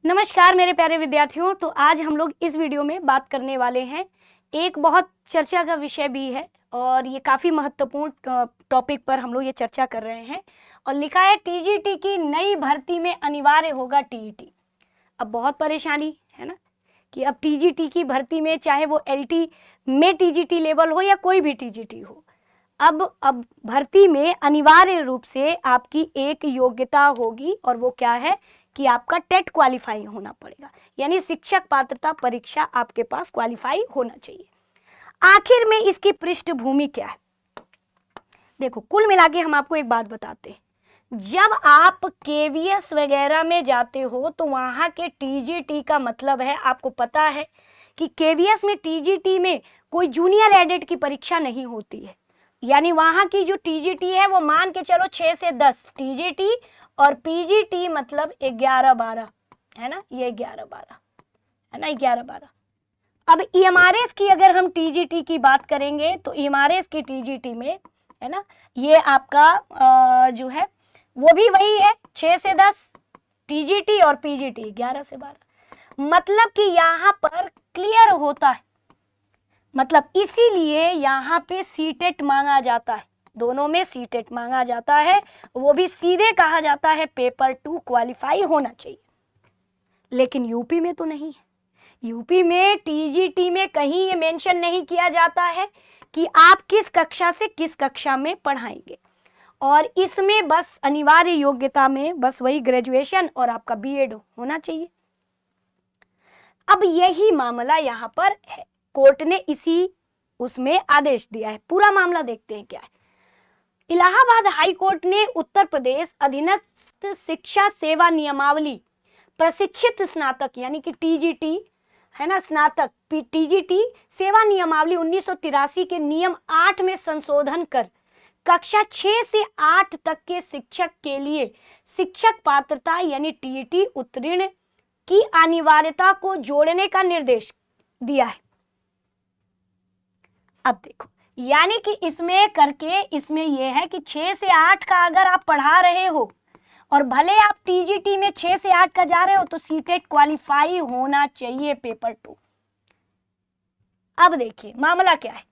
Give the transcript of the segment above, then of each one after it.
नमस्कार मेरे प्यारे विद्यार्थियों। तो आज हम लोग इस वीडियो में बात करने वाले हैं, एक बहुत चर्चा का विषय भी है और ये काफ़ी महत्वपूर्ण टॉपिक पर हम लोग ये चर्चा कर रहे हैं। और लिखा है टीजीटी की नई भर्ती में अनिवार्य होगा टीईटी। अब बहुत परेशानी है ना कि अब टीजीटी की भर्ती में, चाहे वो एलटी में टीजीटी लेवल हो या कोई भी टीजीटी हो, अब भर्ती में अनिवार्य रूप से आपकी एक योग्यता होगी और वो क्या है कि आपका टेट क्वालिफाई होना पड़ेगा, यानी शिक्षक पात्रता परीक्षा आपके पास क्वालिफाई होना चाहिए। आखिर में इसकी पृष्ठभूमि क्या है? देखो, कुल मिला के हम आपको एक बात बताते हैं। जब आप केवीएस वगैरह में जाते हो तो वहाँ के टीजीटी का मतलब है, आपको पता है कि केवीएस में टीजीटी में कोई जूनियर एडेड की परीक्षा नहीं होती है, यानी वहाँ की जो टीजीटी है वो मान के चलो 6 से 10 टीजीटी और पीजीटी मतलब 11-12 है ना, ये 11-12 है ना, 11-12। अब ईएमआरएस की अगर हम टीजीटी की बात करेंगे तो ईएमआरएस की टीजीटी में है ना, ये आपका जो है वो भी वही है 6 से 10 टीजीटी और पीजीटी 11 से 12। मतलब कि यहाँ पर क्लियर होता है, मतलब इसीलिए यहाँ पे सीटेट मांगा जाता है, दोनों में सीटेट मांगा जाता है, वो भी सीधे कहा जाता है पेपर 2 क्वालिफाई होना चाहिए। लेकिन यूपी में तो नहीं है। यूपी में टीजीटी में कहीं ये मेंशन नहीं किया जाता है कि आप किस कक्षा से किस कक्षा में पढ़ाएंगे, और इसमें बस अनिवार्य योग्यता में बस वही ग्रेजुएशन और आपका बीएड होना चाहिए। अब यही मामला यहाँ पर है, कोर्ट ने इसी उसमें आदेश दिया है। पूरा मामला देखते हैं क्या है। इलाहाबाद हाई कोर्ट ने उत्तर प्रदेश अधीनस्थ शिक्षा सेवा नियमावली प्रशिक्षित स्नातक यानी कि टीजीटी है ना, स्नातक टीजीटी सेवा नियमावली 1983 के नियम 8 में संशोधन कर कक्षा 6 से 8 तक के शिक्षक के लिए शिक्षक पात्रता यानी टीईटी उत्तीर्ण की अनिवार्यता को जोड़ने का निर्देश दिया है। अब देखो, यानी कि इसमें करके इसमें यह है कि 6 से 8 का अगर आप पढ़ा रहे हो और भले आप टीजीटी में 6 से 8 का जा रहे हो तो सीटेट क्वालिफाई होना चाहिए पेपर 2। अब देखिए मामला क्या है।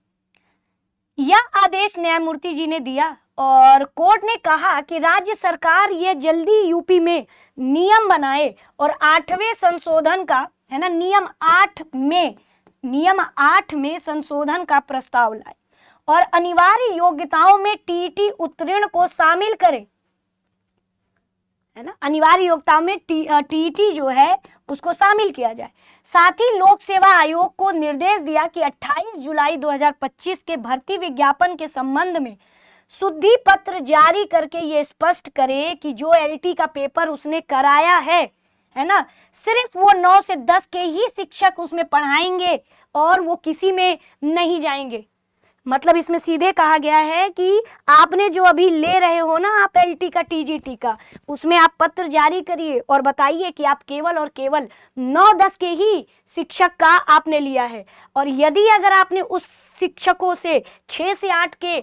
यह आदेश न्यायमूर्ति जी ने दिया और कोर्ट ने कहा कि राज्य सरकार ये जल्दी यूपी में नियम बनाए और 8वें संशोधन का है ना, नियम 8 में संशोधन का प्रस्ताव लाए और अनिवार्य योग्यताओं में टीईटी उत्तीर्ण को शामिल करे, है ना, अनिवार्य योग्यताओं में टीईटी जो है उसको शामिल किया जाए। साथ ही लोक सेवा आयोग को निर्देश दिया कि 28 जुलाई 2025 के भर्ती विज्ञापन के संबंध में शुद्धि पत्र जारी करके ये स्पष्ट करे कि जो एलटी का पेपर उसने कराया है ना, सिर्फ वो 9 से 10 के ही शिक्षक उसमें पढ़ाएंगे और वो किसी में नहीं जाएंगे। मतलब इसमें सीधे कहा गया है कि आपने जो अभी ले रहे हो ना आप एलटी का टीजीटी का, उसमें आप पत्र जारी करिए और बताइए कि आप केवल और केवल 9-10 के ही शिक्षक का आपने लिया है, और यदि अगर आपने उस शिक्षकों से 6 से 8 के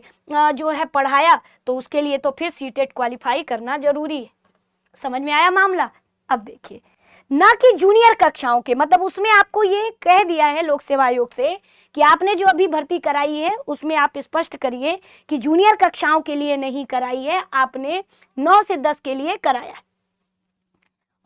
जो है पढ़ाया तो उसके लिए तो फिर सीटेट क्वालिफाई करना जरूरी है। समझ में आया मामला? अब देखिए, ना कि जूनियर कक्षाओं के, मतलब उसमें आपको ये कह दिया है लोक सेवा आयोग से कि आपने जो अभी भर्ती कराई है उसमें आप स्पष्ट करिए कि जूनियर कक्षाओं के लिए नहीं कराई है, आपने 9 से 10 के लिए कराया है।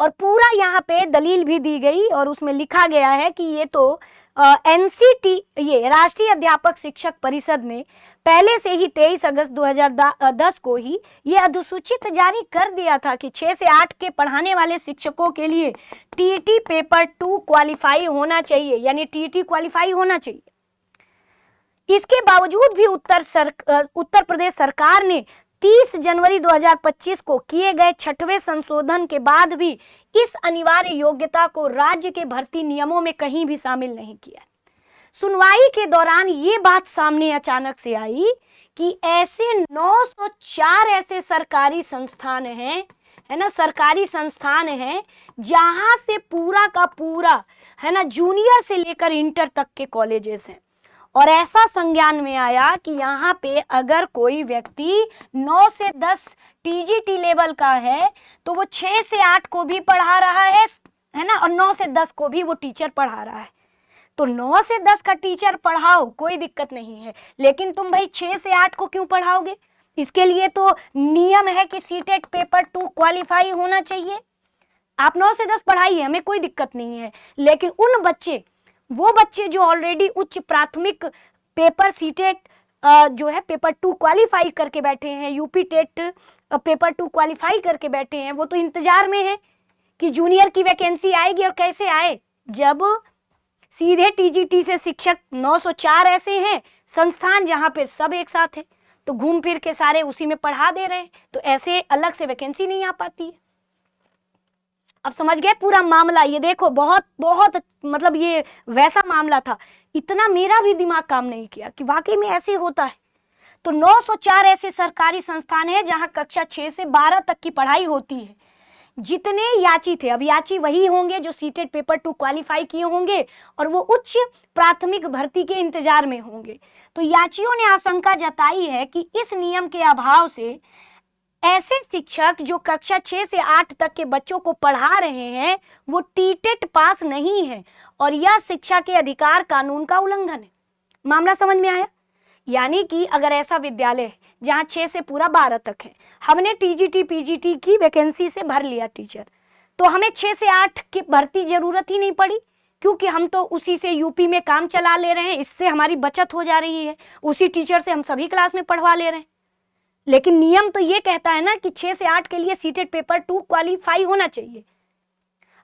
और पूरा यहाँ पे दलील भी दी गई और उसमें लिखा गया है कि ये तो एनसीटी ये राष्ट्रीय अध्यापक शिक्षक परिषद ने पहले से ही 23 अगस्त 2010 को ही ये अधिसूचित जारी कर दिया था कि 6 से 8 के पढ़ाने वाले शिक्षकों के लिए टीईटी पेपर 2 क्वालिफाई होना चाहिए, यानी टीईटी क्वालिफाई होना चाहिए। इसके बावजूद भी उत्तर प्रदेश सरकार ने 30 जनवरी 2025 को किए गए 6वें संशोधन के बाद भी इस अनिवार्य योग्यता को राज्य के भर्ती नियमों में कहीं भी शामिल नहीं किया। सुनवाई के दौरान ये बात सामने अचानक से आई कि ऐसे 904 ऐसे सरकारी संस्थान हैं, है ना, सरकारी संस्थान हैं जहां से पूरा का पूरा है ना जूनियर से लेकर इंटर तक के कॉलेजेस हैं। और ऐसा संज्ञान में आया कि यहाँ पे अगर कोई व्यक्ति 9 से 10 टीजीटी लेवल का है तो वो 6 से 8 को भी पढ़ा रहा है ना, 9 से 10 को भी वो टीचर पढ़ा रहा है। तो 9 से 10 का टीचर पढ़ाओ, कोई दिक्कत नहीं है, लेकिन तुम भाई 6 से 8 को क्यों पढ़ाओगे? इसके लिए तो नियम है कि सीटेट पेपर 2 क्वालिफाई होना चाहिए। आप 9 से 10 पढ़ाइए, हमें कोई दिक्कत नहीं है, लेकिन वो बच्चे जो ऑलरेडी उच्च प्राथमिक पेपर सीटेट जो है पेपर 2 क्वालिफाई करके बैठे हैं, यूपी टेट पेपर 2 क्वालिफाई करके बैठे हैं, वो तो इंतजार में है कि जूनियर की वैकेंसी आएगी। और कैसे आए? जब सीधे टीजीटी से शिक्षक 904 ऐसे हैं संस्थान जहां पे सब एक साथ है, तो घूम फिर के सारे उसी में पढ़ा दे रहे हैं, तो ऐसे अलग से वैकेंसी नहीं आ पाती है। अब समझ गए पूरा मामला? ये देखो बहुत बहुत मतलब ये वैसा मामला था, इतना मेरा भी दिमाग काम नहीं किया कि वाकई में ऐसे होता है। तो 904 ऐसे सरकारी संस्थान है जहां कक्षा 6 से 12 तक की पढ़ाई होती है। जितने याची थे, अब याची वही होंगे जो सीटेट पेपर 2 क्वालिफाई किए होंगे और वो उच्च प्राथमिक भर्ती के इंतजार में होंगे। तो याचियों ने आशंका जताई है कि इस नियम के अभाव से ऐसे शिक्षक जो कक्षा 6 से 8 तक के बच्चों को पढ़ा रहे हैं वो टीटेट पास नहीं है और यह शिक्षा के अधिकार कानून का उल्लंघन है। मामला समझ में आया? यानी कि अगर ऐसा विद्यालय है जहां 6 से पूरा 12 तक है, हमने टीजीटी पीजीटी की वैकेंसी से भर लिया टीचर, तो हमें 6 से 8 की भर्ती जरूरत ही नहीं पड़ी, क्योंकि हम तो उसी से यूपी में काम चला ले रहे हैं, इससे हमारी बचत हो जा रही है, उसी टीचर से हम सभी क्लास में पढ़वा ले रहे हैं। लेकिन नियम तो ये कहता है ना कि 6 से 8 के लिए सीटेट पेपर 2 क्वालिफाई होना चाहिए।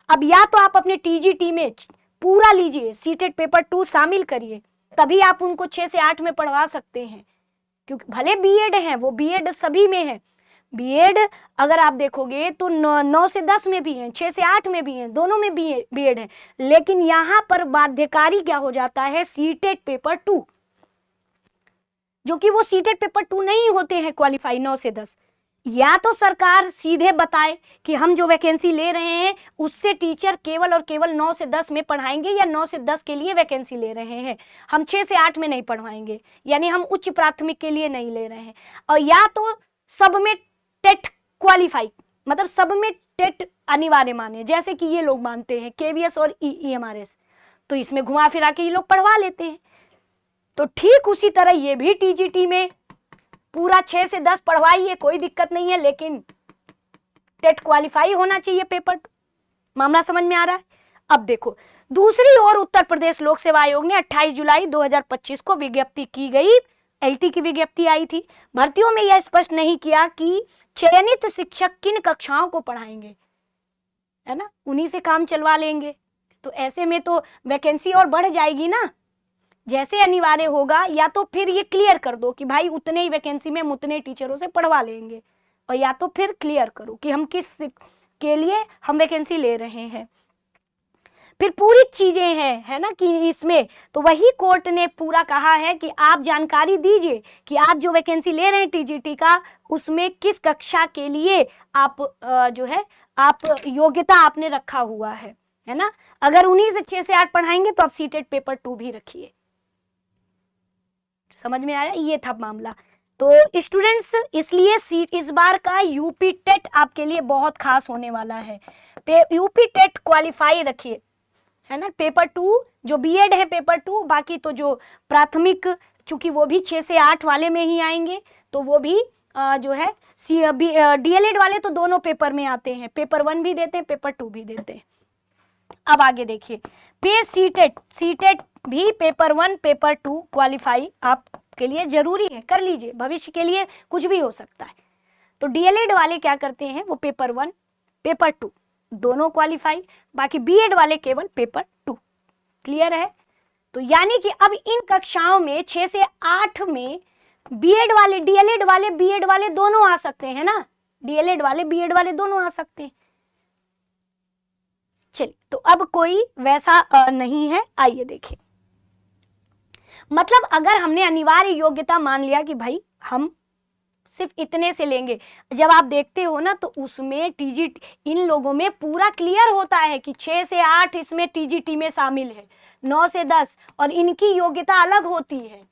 अब या तो आप अपने टीजीटी में पूरा लीजिए, सीटेट पेपर 2 शामिल करिए, तभी आप उनको 6 से 8 में पढ़वा सकते हैं, क्योंकि भले बीएड है, वो बीएड सभी में है। बीएड अगर आप देखोगे तो 9 से 10 में भी है, 6 से 8 में भी है, दोनों में बीएड है। लेकिन यहाँ पर बाध्यकारी क्या हो जाता है? सीटेट पेपर 2, जो कि वो सीटेट पेपर 2 नहीं होते हैं क्वालिफाई 9 से 10। या तो सरकार सीधे बताए कि हम जो वैकेंसी ले रहे हैं उससे टीचर केवल और केवल 9 से 10 में पढ़ाएंगे, या 9 से 10 के लिए वैकेंसी ले रहे हैं, हम 6 से 8 में नहीं पढ़वाएंगे, यानी हम उच्च प्राथमिक के लिए नहीं ले रहे हैं। और या तो सब में टेट क्वालिफाई, मतलब सब में टेट अनिवार्य माने, जैसे कि ये लोग मानते हैं केवीएस और ईएमआरएस, तो इसमें घुमा फिरा के ये लोग पढ़वा लेते हैं। तो ठीक उसी तरह ये भी टीजीटी में पूरा 6 से 10 पढ़वाइए, कोई दिक्कत नहीं है, लेकिन टेट क्वालिफाई होना चाहिए पेपर 2। मामला समझ में आ रहा है? अब देखो दूसरी ओर उत्तर प्रदेश लोक सेवा आयोग ने 28 जुलाई 2025 को विज्ञप्ति की गई, एलटी की विज्ञप्ति आई थी। भर्तियों में यह स्पष्ट नहीं किया कि चयनित शिक्षक किन कक्षाओं को पढ़ाएंगे, है ना, उन्हीं से काम चलवा लेंगे। तो ऐसे में तो वैकेंसी और बढ़ जाएगी ना। जैसे अनिवार्य होगा, या तो फिर ये क्लियर कर दो कि भाई उतने ही वैकेंसी में हम उतने टीचरों से पढ़वा लेंगे, और या तो फिर क्लियर करो कि हम किस के लिए हम वैकेंसी ले रहे हैं। फिर पूरी चीजें हैं, है ना, कि इसमें तो वही कोर्ट ने पूरा कहा है कि आप जानकारी दीजिए कि आप जो वैकेंसी ले रहे हैं टीजीटी का, उसमें किस कक्षा के लिए आप जो है आप योग्यता आपने रखा हुआ है ना। अगर उन्हीं से 6 से 8 पढ़ाएंगे तो आप सीटेट पेपर 2 भी रखिए। समझ में आया? ये था मामला। तो स्टूडेंट्स, इसलिए इस बार का यूपी टेट आपके लिए बहुत खास होने वाला है। यूपी टेट क्वालिफाई रखिए, है ना। पेपर 2 जो बीएड है पेपर 2, बाकी तो जो प्राथमिक, चूंकि वो भी 6 से 8 वाले में ही आएंगे, तो वो भी जो है डीएलएड वाले तो दोनों पेपर में आते हैं, पेपर 1 भी देते हैं, पेपर 2 भी देते हैं। अब आगे देखिए, सीटेट भी पेपर 1 पेपर 2 क्वालिफाई आपके लिए जरूरी है, कर लीजिए, भविष्य के लिए कुछ भी हो सकता है। तो डीएलएड वाले क्या करते हैं, वो पेपर 1 पेपर 2 दोनों क्वालिफाई, बाकी बीएड वाले केवल पेपर 2। क्लियर है? तो यानी कि अब इन कक्षाओं में 6 से 8 में बीएड वाले, डीएलएड वाले, बीएड वाले दोनों आ सकते हैं ना, डीएलएड वाले बीएड वाले दोनों आ सकते हैं। चलिए, तो अब कोई वैसा नहीं है। आइए देखिए, मतलब अगर हमने अनिवार्य योग्यता मान लिया कि भाई हम सिर्फ इतने से लेंगे, जब आप देखते हो ना तो उसमें टीजीटी इन लोगों में पूरा क्लियर होता है कि 6 से 8 इसमें टीजीटी में शामिल है, 9 से 10, और इनकी योग्यता अलग होती है,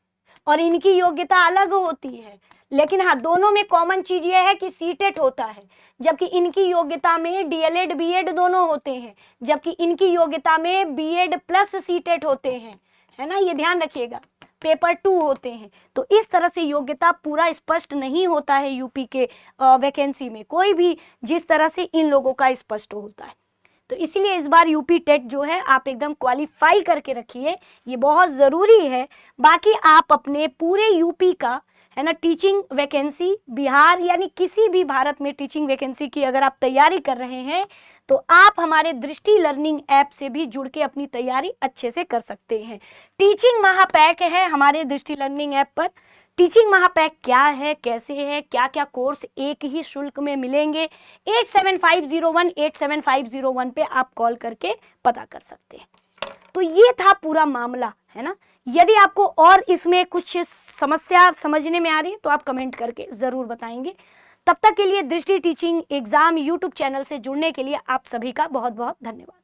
और इनकी योग्यता अलग होती है। लेकिन हाँ, दोनों में कॉमन चीज ये है कि सीटेट होता है, जबकि इनकी योग्यता में डीएलएड बीएड दोनों होते हैं, जबकि इनकी योग्यता में बीएड प्लस सीटेट होते हैं, है ना, ये ध्यान रखिएगा, पेपर 2 होते हैं। तो इस तरह से योग्यता पूरा स्पष्ट नहीं होता है यूपी के वैकेंसी में कोई भी, जिस तरह से इन लोगों का स्पष्ट होता है। तो इसीलिए इस बार यूपी टेट जो है आप एकदम क्वालिफाई करके रखिए, ये बहुत ज़रूरी है। बाकी आप अपने पूरे यूपी का, है ना, टीचिंग वैकेंसी बिहार यानी किसी भी भारत में टीचिंग वैकेंसी की अगर आप तैयारी कर रहे हैं तो आप हमारे दृष्टि लर्निंग ऐप से भी जुड़ के अपनी तैयारी अच्छे से कर सकते हैं। टीचिंग महापैक है हमारे दृष्टि लर्निंग ऐप पर। टीचिंग महापैक क्या है, कैसे है, क्या क्या कोर्स एक ही शुल्क में मिलेंगे, 8750187501 पे आप कॉल करके पता कर सकते हैं। तो ये था पूरा मामला, है ना। यदि आपको और इसमें कुछ समस्या समझने में आ रही है तो आप कमेंट करके ज़रूर बताएंगे। तब तक के लिए दृष्टि टीचिंग एग्जाम यूट्यूब चैनल से जुड़ने के लिए आप सभी का बहुत बहुत धन्यवाद।